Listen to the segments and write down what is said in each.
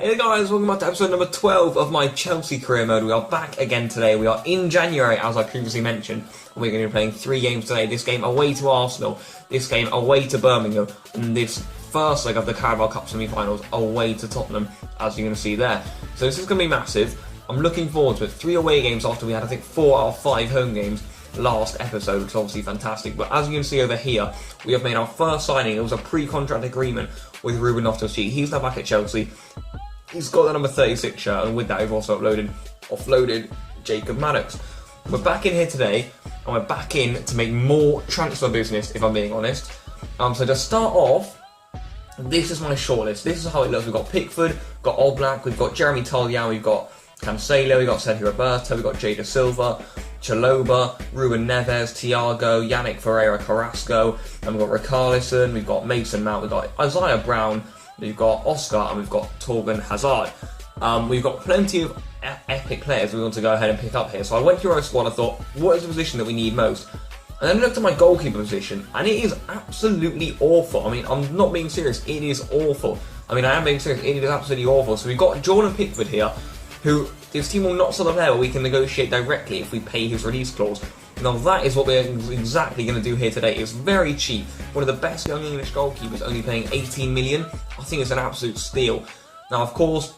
Hey guys, welcome back to episode number 12 of my Chelsea career mode. We are back again today. We are in January, as I previously mentioned. We're going to be playing 3 games today. This game away to Arsenal, this game away to Birmingham, and this first leg of the Carabao Cup semi-finals away to Tottenham, as you're going to see there. So this is going to be massive. I'm looking forward to it. 3 away games after we had, I think, 4 out of 5 home games last episode, which is obviously fantastic. But as you can see over here, we have made our first signing. It was a pre-contract agreement with Ruben Loftus-Cheek. He's now back at Chelsea. He's got the number 36 shirt, and with that we've also offloaded Jacob Maddox. We're back in here today, and we're back in to make more transfer business, if I'm being honest. So to start off, this is my shortlist. This is how it looks. We've got Pickford, we've got Oblak, we've got Jeremy Toljan, we've got Cancelo, we've got Sergio Roberto, we've got Jada Silva, Chalobah, Ruben Neves, Thiago, Yannick Ferreira Carrasco, and we've got Richarlison, we've got Mason Mount, we've got Isaiah Brown, we've got Oscar, and we've got Torgan Hazard. We've got plenty of epic players we want to go ahead and pick up here. So I went through our squad, I thought, what is the position that we need most? And then I looked at my goalkeeper position, and it is absolutely awful. I mean, I'm not being serious, it is awful. I mean, I am being serious, it is absolutely awful. So we've got Jordan Pickford here, who this team will not sell the player, we can negotiate directly if we pay his release clause. Now that is what we're exactly going to do here today. It's very cheap. One of the best young English goalkeepers, only paying 18 million. I think it's an absolute steal. Now, of course,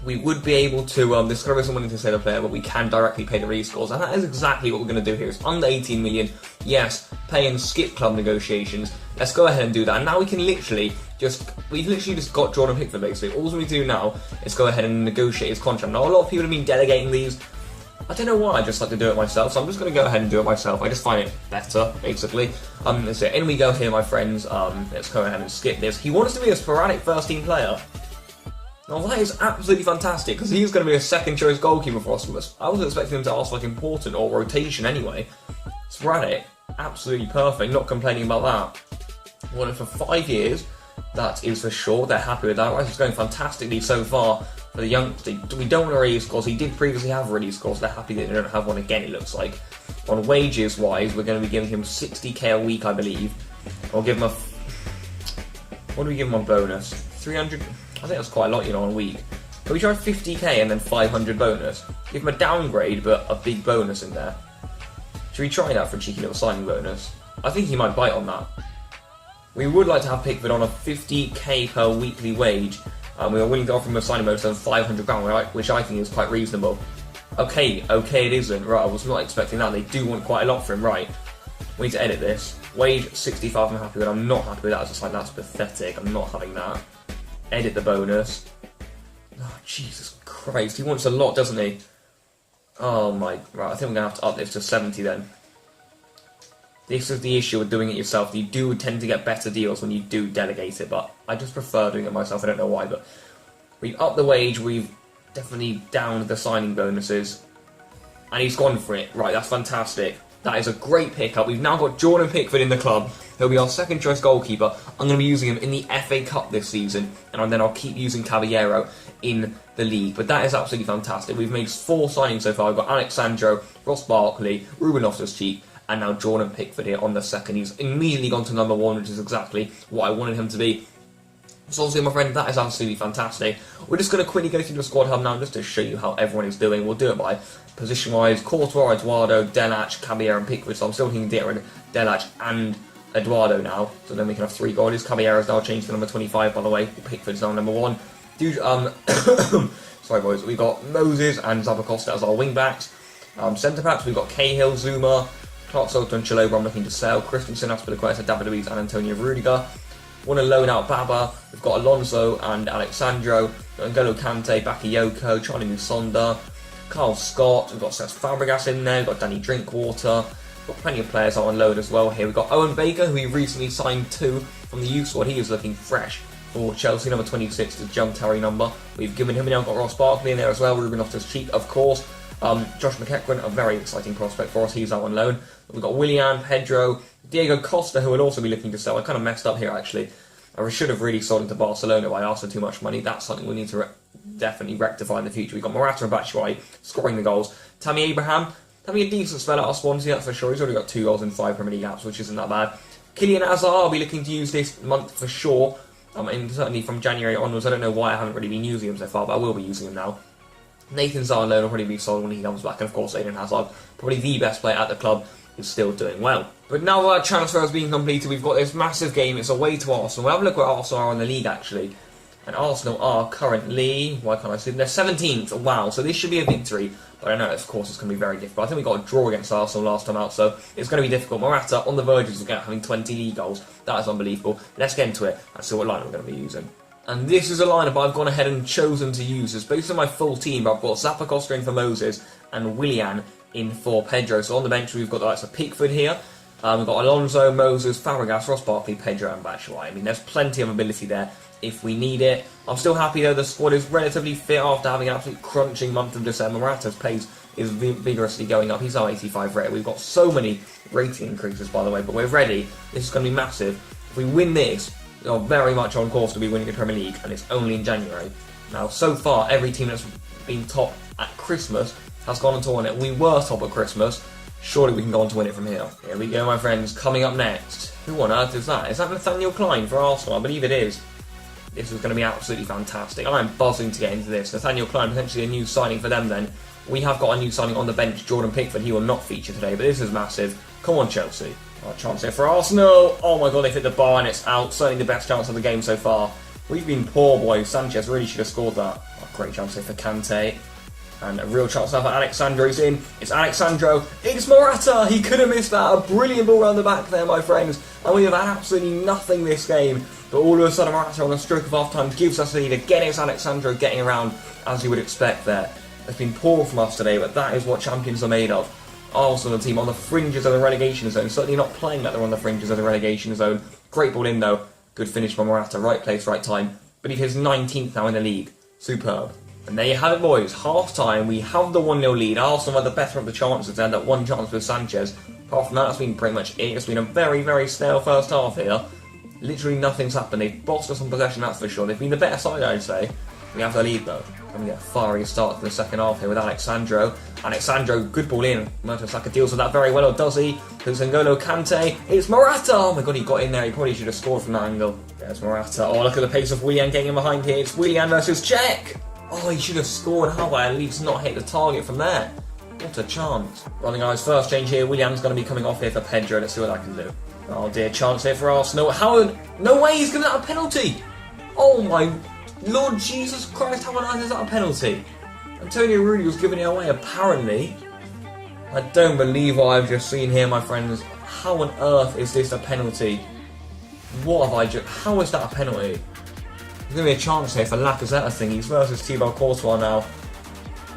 we would be able to discover someone to sell a player, but we can directly pay the release clause, and that is exactly what we're going to do here. It's under 18 million. Yes, pay and skip club negotiations. Let's go ahead and do that. And now we can we've literally just got Jordan Pickford basically. All we need to do now is go ahead and negotiate his contract. Now, a lot of people have been delegating these. I don't know why, I just like to do it myself, so I'm just going to go ahead and do it myself. I just find it better, basically. So in we go here, my friends. Let's go ahead and skip this. He wants to be a sporadic first-team player. Now that is absolutely fantastic, because he's going to be a second-choice goalkeeper for us. I wasn't expecting him to ask like important or rotation anyway. Sporadic, absolutely perfect, not complaining about that. I want it for 5 years, that is for sure. They're happy with that. Right, it's going fantastically so far. For the youngster, we don't want a release clause. He did previously have a release clause. They're happy that they don't have one again, it looks like. On wages wise, we're going to be giving him 60k a week, I believe. I'll give him what do we give him on bonus? 300? I think that's quite a lot, on a week. Can we try 50k and then 500 bonus? Give him a downgrade, but a big bonus in there. Should we try that for a cheeky little signing bonus? I think he might bite on that. We would like to have Pickford on a 50k per weekly wage. We are willing to offer him a signing bonus of £500, which I think is quite reasonable. Okay, it isn't. Right, I was not expecting that. They do want quite a lot for him, right. We need to edit this. Wage 65, I'm happy with. I'm not happy with that. It's just like, that's pathetic. I'm not having that. Edit the bonus. Oh, Jesus Christ. He wants a lot, doesn't he? Oh my... Right, I think we're going to have to up this to 70 then. This is the issue with doing it yourself. You do tend to get better deals when you do delegate it, but I just prefer doing it myself. I don't know why, but we've upped the wage. We've definitely downed the signing bonuses, and he's gone for it. Right, that's fantastic. That is a great pickup. We've now got Jordan Pickford in the club. He'll be our second choice goalkeeper. I'm going to be using him in the FA Cup this season, and then I'll keep using Caballero in the league. But that is absolutely fantastic. We've made 4 signings so far. We've got Alexandro, Ross Barkley, Ruben Loftus-Cheek, and now Jordan Pickford here on the second. He's immediately gone to number 1, which is exactly what I wanted him to be. So obviously, my friend, that is absolutely fantastic. We're just going to quickly go through the squad hub now just to show you how everyone is doing. We'll do it by position-wise. Courtois, Eduardo, Delac, Caballero and Pickford. So I'm still thinking Delac and Eduardo now. So then we can have 3 goalies. Caballero's now changed to number 25, by the way. Pickford's now number 1. Sorry, boys. We've got Moses and Zapacosta as our wing-backs. Centre-backs, we've got Cahill, Zuma, Clark Soto and Chalobah I'm looking to sell. Christensen, Aspilicueta, David Luiz and Antonio Rudiger. Want to loan out Baba. We've got Alonso and Alexandro. N'Golo Kante, Bakayoko, Charlie Musonda, Carl Scott. We've got Cesc Fabregas in there. We've got Danny Drinkwater. We've got plenty of players on loan as well here. We've got Owen Baker, who we recently signed to from the youth squad. He is looking fresh for Chelsea. Number 26 is John Terry number. We've given him, now got Ross Barkley in there as well. Ruben Loftus-Cheek, of course. Josh McEachran, a very exciting prospect for us. He's out on loan. We've got Willian, Pedro, Diego Costa, who will also be looking to sell. I kind of messed up here, actually. I should have really sold into Barcelona by asking too much money. That's something we need to definitely rectify in the future. We've got Morata and Batshuayi scoring the goals. Tammy Abraham, having a decent spell at our Swansea, that's for sure. He's already got 2 goals in 5 Premier League gaps, which isn't that bad. Kylian Hazard, I'll be looking to use this month for sure. And certainly from January onwards, I don't know why I haven't really been using him so far, but I will be using him now. Nathan Zaha will probably be sold when he comes back, and of course Eden Hazard, probably the best player at the club, is still doing well. But now that our transfer has been completed, we've got this massive game. It's away to Arsenal. We'll have a look where Arsenal are in the league actually. And Arsenal are currently, why can't I see them? They're 17th, wow, so this should be a victory. But I know, of course, it's going to be very difficult. I think we got a draw against Arsenal last time out, so it's going to be difficult. Morata on the verge of having 20 league goals. That is unbelievable. Let's get into it and see what lineup we're going to be using. And this is a lineup I've gone ahead and chosen to use. It's based on my full team, but I've got Zappacosta in for Moses and Willian in for Pedro. So on the bench, we've got the likes of Pickford here. We've got Alonso, Moses, Fabregas, Ross Barkley, Pedro and Batshuayi. I mean, there's plenty of ability there if we need it. I'm still happy though the squad is relatively fit after having an absolute crunching month of December. Morata's pace is vigorously going up. He's our 85 rated. We've got so many rating increases, by the way, but we're ready. This is going to be massive. If we win this, we are very much on course to be winning the Premier League, and it's only in January. Now, so far, every team that's been top at Christmas has gone on to win it. We were top at Christmas. Surely we can go on to win it from here. Here we go, my friends. Coming up next. Who on earth is that? Is that Nathaniel Klein for Arsenal? I believe it is. This is going to be absolutely fantastic. I am buzzing to get into this. Nathaniel Klein, potentially a new signing for them then. We have got a new signing on the bench, Jordan Pickford. He will not feature today, but this is massive. Come on, Chelsea. Our chance here for Arsenal. Oh my god, they hit the bar and it's out. Certainly the best chance of the game so far. We've been poor, boys. Sanchez really should have scored that. Oh, great chance here for Kante. And a real chance now for Alexandro's in. It's Alexandro. It's Morata. He could have missed that. A brilliant ball around the back there, my friends. And we have had absolutely nothing this game. But all of a sudden, Morata on the stroke of half-time gives us the lead. Again, it's Alexandro getting around, as you would expect there. It's been poor from us today, but that is what champions are made of. Arsenal, the team on the fringes of the relegation zone. Certainly not playing like they're on the fringes of the relegation zone. Great ball in, though. Good finish from Morata. Right place, right time. But he's his 19th now in the league. Superb. And there you have it, boys. Half-time, we have the 1-0 lead. Arsenal had the better of the chances. They had that one chance with Sanchez. Apart from that, that's been pretty much it. It's been a very, very stale first half here. Literally nothing's happened. They've bossed us on possession, that's for sure. They've been the better side, I'd say. We have the lead, though. And we get a fiery start to the second half here with Alexandro. Alexandro, good ball in. Mertesacker deals with that very well, or does he? There's N'Golo Kante. It's Morata! Oh my god, he got in there. He probably should have scored from that angle. There's Morata. Oh, look at the pace of Willian getting in behind here. It's Willian versus Czech. Oh, he should have scored. How about at least not hit the target from there? What a chance. Running guys, first change here. Willian's going to be coming off here for Pedro. Let's see what I can do. Oh dear, chance here for Arsenal. Howard, no way, he's giving that a penalty. Oh my Lord Jesus Christ, how on earth is that a penalty? Antonio Rudy was giving it away, apparently. I don't believe what I've just seen here, my friends. How on earth is this a penalty? What have I just... How is that a penalty? There's going to be a chance here for Lacazette, I think. He's versus Thibaut Courtois now.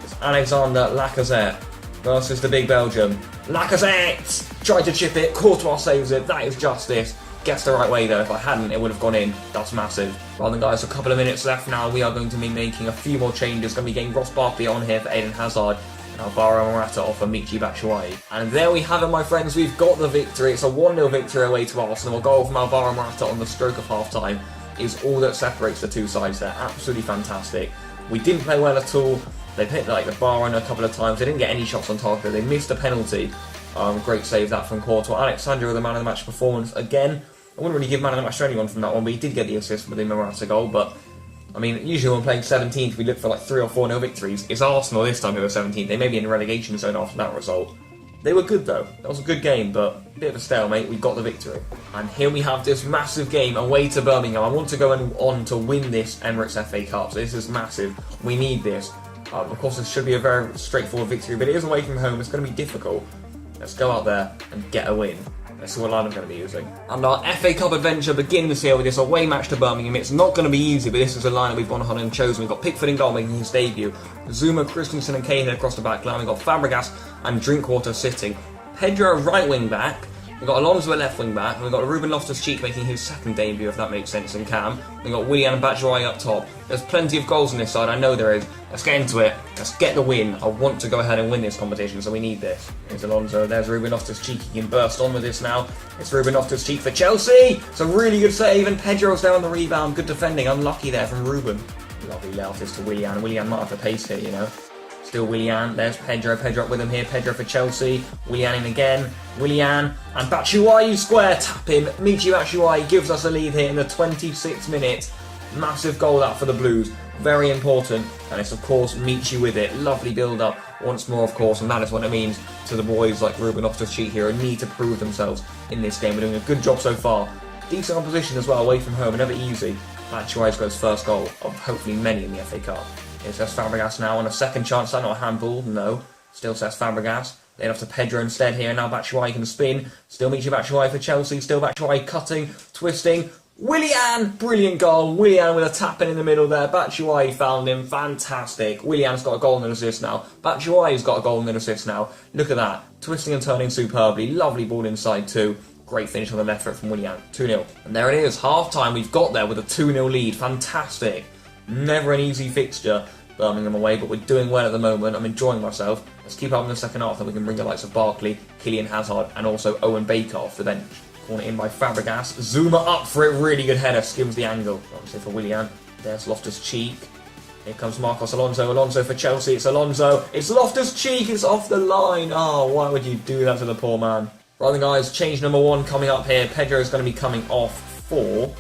It's Alexander Lacazette versus the big Belgium. Lacazette! Tried to chip it, Courtois saves it. That is justice. Gets the right way though. If I hadn't, it would have gone in. That's massive. Well then, guys, a couple of minutes left now. We are going to be making a few more changes. Going to be getting Ross Barkley on here for Eden Hazard. And Alvaro Morata off for Michy Batshuayi. And there we have it, my friends. We've got the victory. It's a 1-0 victory away to Arsenal. A goal from Alvaro Morata on the stroke of half-time is all that separates the two sides there. Absolutely fantastic. We didn't play well at all. They've hit like the bar on a couple of times. They didn't get any shots on target. They missed a penalty. Great save that from Courtois. Alexandro with the man of the match performance again. I wouldn't really give man of the match to anyone from that one, but he did get the assist with the Morata goal. But I mean, usually when playing 17th, we look for like 3 or 4-0 victories. It's Arsenal this time who were 17th. They may be in the relegation zone after that result. They were good though. That was a good game, but a bit of a stalemate. We got the victory. And here we have this massive game away to Birmingham. I want to go on to win this Emirates FA Cup. So this is massive. We need this. Of course, this should be a very straightforward victory, but it is away from home. It's going to be difficult. Let's go out there and get a win. Let's see what line I'm going to be using. And our FA Cup adventure begins here with this away match to Birmingham. It's not going to be easy, but this is a line that we've gone ahead and chosen. We've got Pickford in goal making his debut. Zuma, Christensen and Cahill across the back line. We've got Fabregas and Drinkwater sitting. Pedro right wing back. We've got Alonso at left wing back. And we've got Ruben Loftus-Cheek making his second debut, if that makes sense, in Cam. We've got Willian and Batshuayi up top. There's plenty of goals on this side, I know there is. Let's get into it. Let's get the win. I want to go ahead and win this competition, so we need this. There's Alonso. There's Ruben Loftus-Cheek. He can burst on with this now. It's Ruben Loftus-Cheek for Chelsea. It's a really good save, and Pedro's there on the rebound. Good defending. Unlucky there from Ruben. Lovely left is to Willian. Willian might have the pace here, you know. Still Willian. There's Pedro. Pedro up with him here. Pedro for Chelsea. Willian in again. Willian and Batshuayi square tap in. Michy Batshuayi gives us a lead here in the 26th minute. Massive goal out for the Blues. Very important. And it's, of course, Michy with it. Lovely build-up once more, of course. And that is what it means to the boys like Ruben Loftus-Cheek here who need to prove themselves in this game. We're doing a good job so far. Decent opposition as well, away from home. Never easy. Batshuayi's got his first goal of hopefully many in the FA Cup. It says Fabregas now on a second chance. That's not a handball. No. Still says Fabregas. They'd have to Pedro instead here. Now Batshuayi can spin. Still Michy Batshuayi for Chelsea. Still Batshuayi cutting, twisting. Willian! Brilliant goal. Willian with a tap-in the middle there. Batshuayi found him. Fantastic. Willian's got a goal and an assist now. Batshuayi's got a goal and an assist now. Look at that. Twisting and turning superbly. Lovely ball inside too. Great finish on the left foot from Willian. 2-0. And there it is. Half-time. We've got there with a 2-0 lead. Fantastic. Never an easy fixture. Birmingham away, but we're doing well at the moment. I'm enjoying myself. Let's keep up in the second half, then we can bring the likes of Barkley, Kylian Hazard, and also Owen Baker off the bench. Corner in by Fabregas. Zuma up for it. Really good header. Skims the angle. Obviously for Willian. There's Loftus-Cheek. Here comes Marcos Alonso. Alonso for Chelsea. It's Alonso. It's Loftus-Cheek. It's off the line. Oh, why would you do that to the poor man? Right then, guys. Change number 1 coming up here. Pedro is going to be coming off for...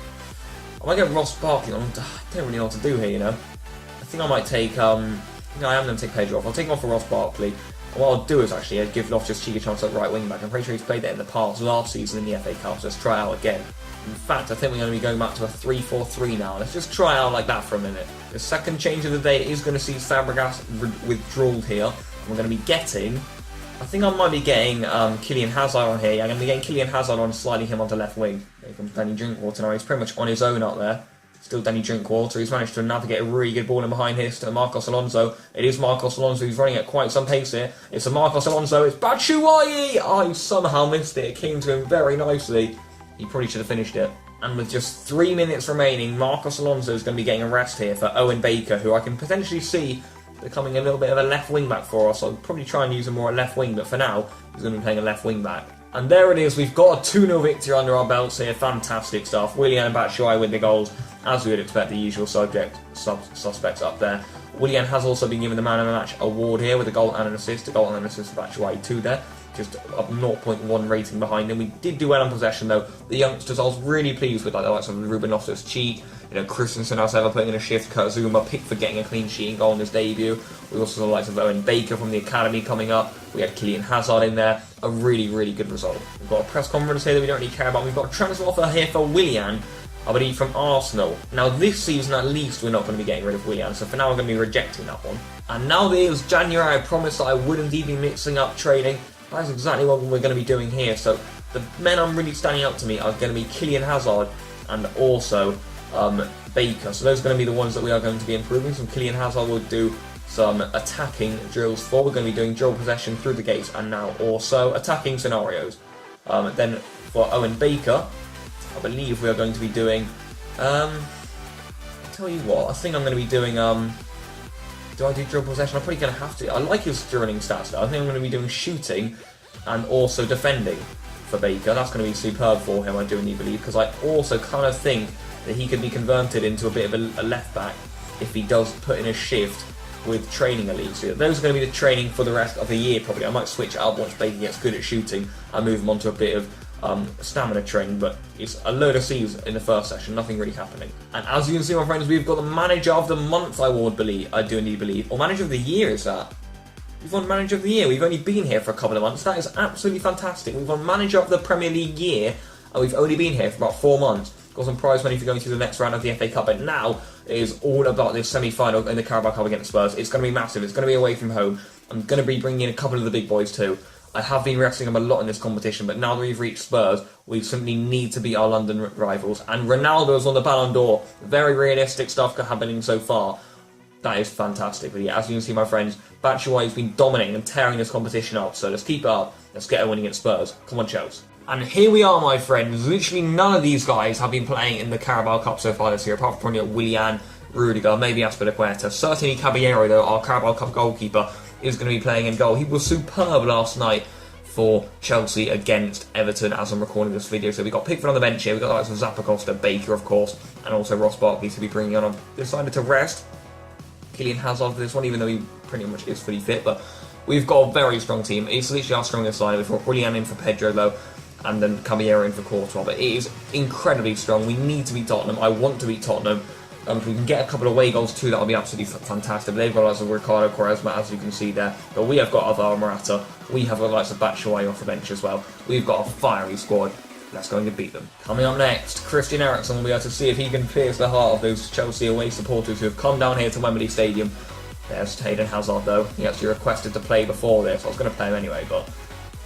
I might get Ross Barkley on. I don't really know what to do here, you know. I think I might take, I am going to take Pedro off. I'll take him off for Ross Barkley. And what I'll do is actually give Loftus-Cheek a chance at right wing back. I'm pretty sure he's played that in the past, last season in the FA Cup, so let's try it out again. In fact, I think we're going to be going back to a 3-4-3 now. Let's just try it out like that for a minute. The second change of the day is going to see Fabregas withdrawal here. And we're going to be getting, I think I might be getting Kylian Hazard on here. Yeah, I'm going to be getting Kylian Hazard on, sliding him onto left wing. Here comes Danny Drinkwater now. He's pretty much on his own out there. Still Danny Drinkwater. He's managed to navigate a really good ball in behind here to Marcos Alonso. It is Marcos Alonso who's running at quite some pace here. It's a Marcos Alonso. It's Batshuayi! Oh, he somehow missed it. It came to him very nicely. He probably should have finished it. And with just 3 minutes remaining, Marcos Alonso is going to be getting a rest here for Owen Baker, who I can potentially see becoming a little bit of a left wing back for us. I'll probably try and use him more at left wing, but for now, he's going to be playing a left wing back. And there it is. We've got a 2-0 victory under our belts here. Fantastic stuff. Willian and Batshuayi with the goals. As we would expect, the usual suspects up there. Willian has also been given the Man of the Match award here with a goal and an assist. A goal and an assist for Batshuayi too there. Just a 0.1 rating behind him. We did do well in possession though. The youngsters I was really pleased with, like the likes of Ruben Loftus-Cheek, Christensen as ever putting in a shift, Kurt Zuma picked for getting a clean sheet and goal in his debut. We also saw the likes of Owen Baker from the academy coming up. We had Kylian Hazard in there. A really, really good result. We've got a press conference here that we don't really care about. We've got a transfer offer here for Willian, I believe from Arsenal. Now this season at least we're not going to be getting rid of Willian, so for now we're going to be rejecting that one. And now that it was January, I promised that I wouldn't even be mixing up training. That's exactly what we're going to be doing here. So the men I'm really standing out to me are going to be Kylian Hazard and also Baker. So those are going to be the ones that we are going to be improving. So Kylian Hazard will do some attacking drills for. We're going to be doing drill possession through the gates and now also attacking scenarios. Then for Owen Baker, I believe we are going to be doing, I'll tell you what, I think I'm going to be doing, do I do drill possession? I'm probably going to have to. I like his drilling stats though. I think I'm going to be doing shooting and also defending for Baker. That's going to be superb for him, I do indeed believe, because I also kind of think that he could be converted into a bit of a left back if he does put in a shift with training at least. So those are going to be the training for the rest of the year probably. I might switch it up once Baker gets good at shooting and move him on to a bit of stamina training, but it's a load of C's in the first session, nothing really happening. And as you can see, my friends, we've got the Manager of the Month award, I do indeed believe, or Manager of the Year is that? We've won Manager of the Year, we've only been here for a couple of months, that is absolutely fantastic. We've won Manager of the Premier League Year, and we've only been here for about 4 months. Got some prize money for going through the next round of the FA Cup, and now it is all about this semi-final in the Carabao Cup against Spurs. It's going to be massive, it's going to be away from home. I'm going to be bringing in a couple of the big boys too. I have been resting them a lot in this competition, but now that we've reached Spurs, we simply need to beat our London rivals. And Ronaldo's on the Ballon d'Or. Very realistic stuff happening so far. That is fantastic. But yeah, as you can see, my friends, Batshuayi's been dominating and tearing this competition up. So let's keep it up. Let's get a win against Spurs. Come on, Chelsea. And here we are, my friends. Literally none of these guys have been playing in the Carabao Cup so far this year, apart from probably Willian, Rudiger, maybe Azpilicueta. Certainly Caballero, though, our Carabao Cup goalkeeper, is going to be playing in goal. He was superb last night for Chelsea against Everton as I'm recording this video. So we got Pickford on the bench here, we got the likes of Zappacosta, Baker of course, and also Ross Barkley to be bringing on. I've decided to rest Kylian Hazard for this one, even though he pretty much is fully fit, but we've got a very strong team. It's literally our strongest line. We've got Willian in for Pedro, though, and then Caballero in for Courtois, but it is incredibly strong. We need to beat Tottenham. I want to beat Tottenham. If we can get a couple of away goals too, that would be absolutely fantastic. But they've got lots of Ricardo Quaresma, as you can see there. But we have got Alvaro Morata. We have got lots of Batshuayi off the bench as well. We've got a fiery squad. Let's go and beat them. Coming up next, Christian Eriksen will be able to see if he can pierce the heart of those Chelsea away supporters who have come down here to Wembley Stadium. There's Eden Hazard, though. He actually requested to play before this. I was going to play him anyway, but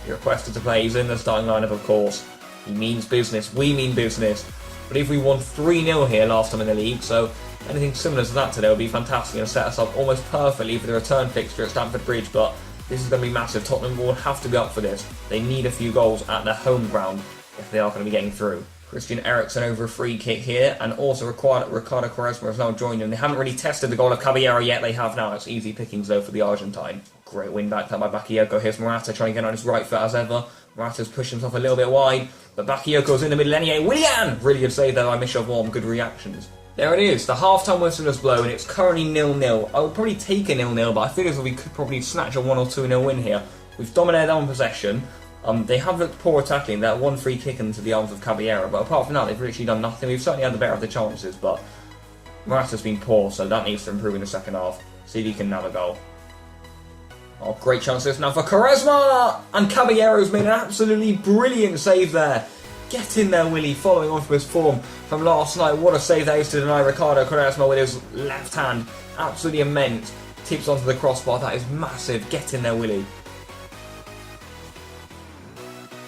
he requested to play. He's in the starting lineup, of course. He means business. We mean business. But if we won 3-0 here last time in the league, so anything similar to that today would be fantastic and set us up almost perfectly for the return fixture at Stamford Bridge. But this is going to be massive. Tottenham will have to be up for this. They need a few goals at their home ground if they are going to be getting through. Christian Eriksen over a free kick here, and also Ricardo Quaresma has now joined them. They haven't really tested the goal of Caballero yet. They have now. It's easy pickings though for the Argentine. Great win back there by Bakayoko. Here's Morata trying to get on his right foot as ever. Morata's pushed himself a little bit wide, but Bakayoko's in the middle anyway. Willian! Really good save there by Michel Vorm. Good reactions. There it is. The half-time whistle has blown. It's currently 0-0. I would probably take a 0-0, but I feel as though we could probably snatch a 1 or 2-0 win here. We've dominated on possession. They have looked poor attacking. That one free kick into the arms of Caballero, but apart from that, they've literally done nothing. We've certainly had the better of the chances, but Morata's been poor, so that needs to improve in the second half. See if he can nab a goal. Oh, great chances now for Quaresma! And Caballero's made an absolutely brilliant save there. Get in there, Willie, following on from his form from last night. What a save that is to deny Ricardo Quaresma with his left hand. Absolutely immense. Tips onto the crossbar. That is massive. Get in there, Willie.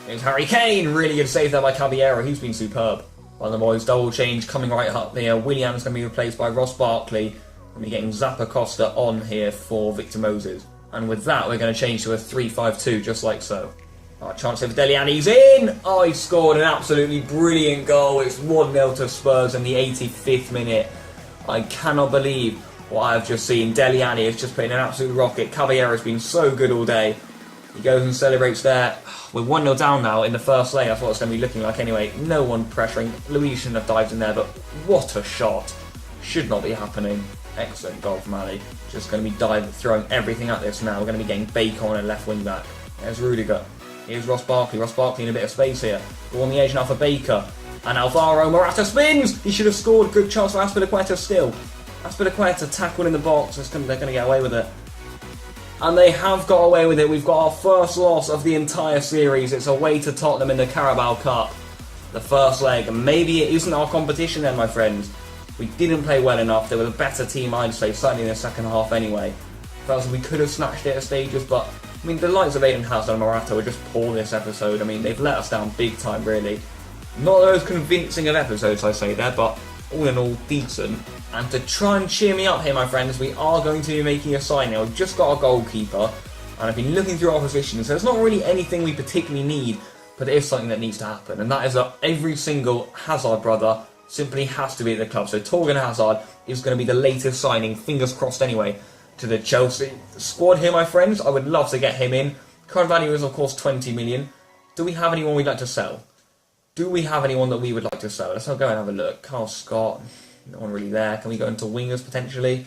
Here's Harry Kane. Really good save there by Caballero. He's been superb. One of the boys, double change coming right up here. Willian's going to be replaced by Ross Barkley. We're getting Zappa Costa on here for Victor Moses. And with that, we're going to change to a 3-5-2, just like so. Right, chance here for Dele Alli. He's in! Oh, he scored an absolutely brilliant goal. It's 1-0 to Spurs in the 85th minute. I cannot believe what I've just seen. Dele Alli has just put in an absolute rocket. Caballero's been so good all day. He goes and celebrates there. We're 1-0 down now in the first leg. That's what it's going to be looking like anyway. No one pressuring. Luis shouldn't have dived in there, but what a shot. Should not be happening. Excellent goal from Ali. Just going to be throwing everything at this now. We're going to be getting Bacon on a left wing back. There's Rudiger. Here's Ross Barkley. Ross Barkley in a bit of space here. Ball on the edge now for Baker. And Alvaro Morata spins! He should have scored. Good chance for Azpilicueta still. Azpilicueta tackled in the box. They're going to get away with it. And they have got away with it. We've got our first loss of the entire series. It's away to Tottenham in the Carabao Cup. The first leg. And maybe it isn't our competition then, my friends. We didn't play well enough. They were the better team, I'd say, certainly in the second half anyway. Felt as we could have snatched it at stages, but I mean, the likes of Eden Hazard and Morata were just poor this episode. I mean, they've let us down big time, really. Not those convincing of episodes, I say there, but all in all, decent. And to try and cheer me up here, my friends, we are going to be making a signing. We've just got a goalkeeper, and I've been looking through our positions, so there's not really anything we particularly need, but it is something that needs to happen, and that is that every single Hazard brother simply has to be at the club. So Torgan Hazard is going to be the latest signing, fingers crossed anyway, to the Chelsea squad here, my friends. I would love to get him in. Current value is, of course, 20 million. Do we have anyone we'd like to sell? Do we have anyone that we would like to sell? Let's go and have a look. Carl Scott, no one really there. Can we go into wingers potentially?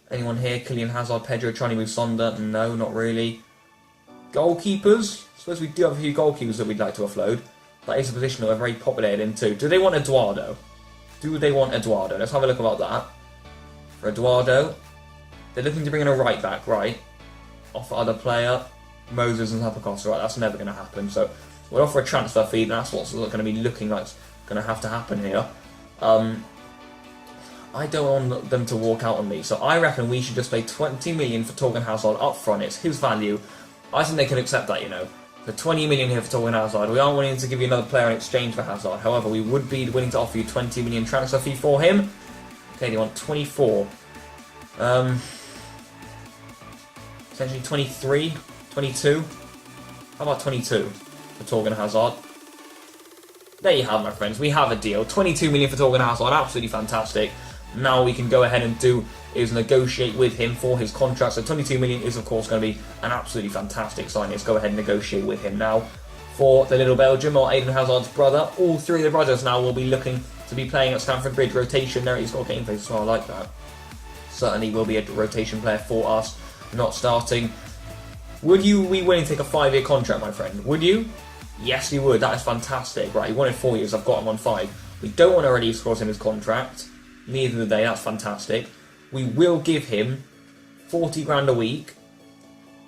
Anyone here? Kylian Hazard, Pedro, trying to move Sonder? No, not really. Goalkeepers? I suppose we do have a few goalkeepers that we'd like to offload. That is a position that we're very populated in too. Do they want Eduardo? Do they want Eduardo? Let's have a look about that. For Eduardo, they're looking to bring in a right back, right? Offer other player, Moses and Zappacosta, right? That's never going to happen. So we'll offer a transfer fee. That's what's going to be looking like it's going to have to happen here. I don't want them to walk out on me, so I reckon we should just pay 20 million for Torgan Hazard up front. It's his value. I think they can accept that, you know. For 20 million here for Torgan Hazard. We aren't willing to give you another player in exchange for Hazard. However, we would be willing to offer you 20 million transfer fee for him. Okay, they want 24. Essentially 23, 22. How about 22 for Torgan Hazard? There you have it, my friends. We have a deal. 22 million for Torgan Hazard. Absolutely fantastic. Now we can go ahead and do is negotiate with him for his contract. So 22 million is, of course, going to be an absolutely fantastic signing. Let's go ahead and negotiate with him now for the little Belgium, or Eden Hazard's brother. All three of the brothers now will be looking to be playing at Stamford Bridge. Rotation there. He's got a game face as well. I like that. Certainly will be a rotation player for us. not starting. Would you be willing to take a 5-year contract, my friend? Would you? Yes, you would. That is fantastic. Right, he wanted 4 years. I've got him on 5. We don't want to release clause in his contract. Neither do they. That's fantastic. We will give him 40 grand a week.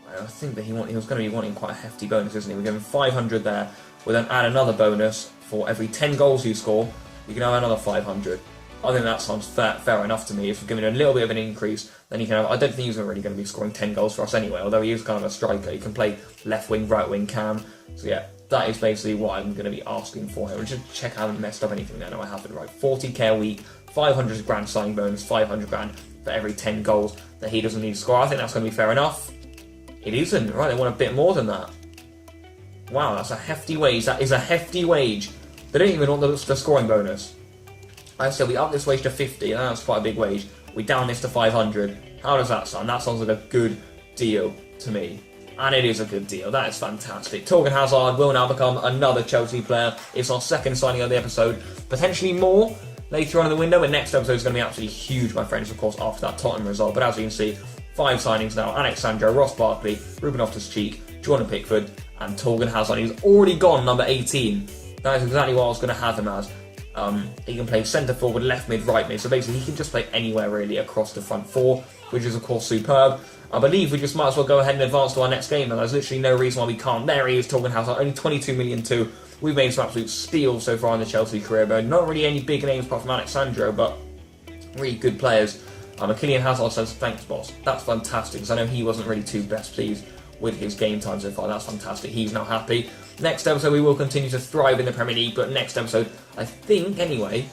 I think that he was going to be wanting quite a hefty bonus, isn't he? We give him 500 there. We'll then add another bonus for every 10 goals you score. You can have another 500. I think that sounds fair enough to me. If we're giving him a little bit of an increase, then he can have... I don't think he's really going to be scoring 10 goals for us anyway, although he is kind of a striker. He can play left wing, right wing, cam. So yeah, that is basically what I'm going to be asking for him. Just check I haven't messed up anything there. No, I haven't. Right, 40k a week, 500 grand signing bonus, 500 grand for every 10 goals that he doesn't need to score. I think that's going to be fair enough. It isn't. Right, they want a bit more than that. Wow, that's a hefty wage. That is a hefty wage. They don't even want the scoring bonus. I said we up this wage to 50, and that's quite a big wage. We down this to 500. How does that sound? That sounds like a good deal to me. And it is a good deal. That is fantastic. Torgan Hazard will now become another Chelsea player. It's our second signing of the episode. Potentially more later on in the window, but next episode is going to be absolutely huge, my friends, of course, after that Tottenham result. But as you can see, 5 signings now. Alexandro, Ross Barkley, Ruben Loftus-Cheek, Jordan Pickford, and Torgan Hazard. He's already gone number 18. That is exactly what I was going to have him as. He can play centre forward, left mid, right mid. So basically, he can just play anywhere really across the front 4, which is of course superb. I believe we just might as well go ahead and advance to our next game, and there's literally no reason why we can't. There he is, Torgan Hazard, only 22 million too. We've made some absolute steals so far in the Chelsea career, but not really any big names apart from Alexandro, but really good players. Kylian Hazard says, thanks boss. That's fantastic, because I know he wasn't really too best pleased with his game time so far. That's fantastic. He's now happy. Next episode, we will continue to thrive in the Premier League, but next episode, I think, anyway,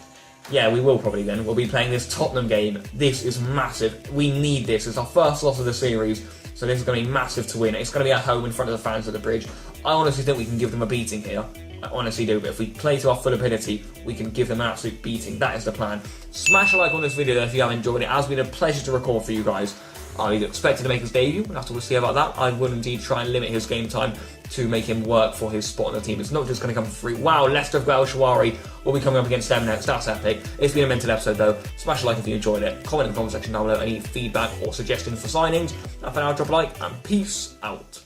yeah, we will probably then. We'll be playing this Tottenham game. This is massive. We need this. It's our first loss of the series, so this is going to be massive to win. It's going to be at home in front of the fans at the Bridge. I honestly think we can give them a beating here. I honestly do, but if we play to our full ability, we can give them an absolute beating. That is the plan. Smash a like on this video though if you have enjoyed it. It has been a pleasure to record for you guys. I expected to make his debut, we'll have to see about that. I will indeed try and limit his game time to make him work for his spot on the team. It's not just going to come for free. Wow, Leicester of El Shawari will be coming up against them next. That's epic. It's been a mental episode though. Smash a like if you enjoyed it. Comment in the comment section down below any feedback or suggestions for signings. And for now, drop a like and peace out.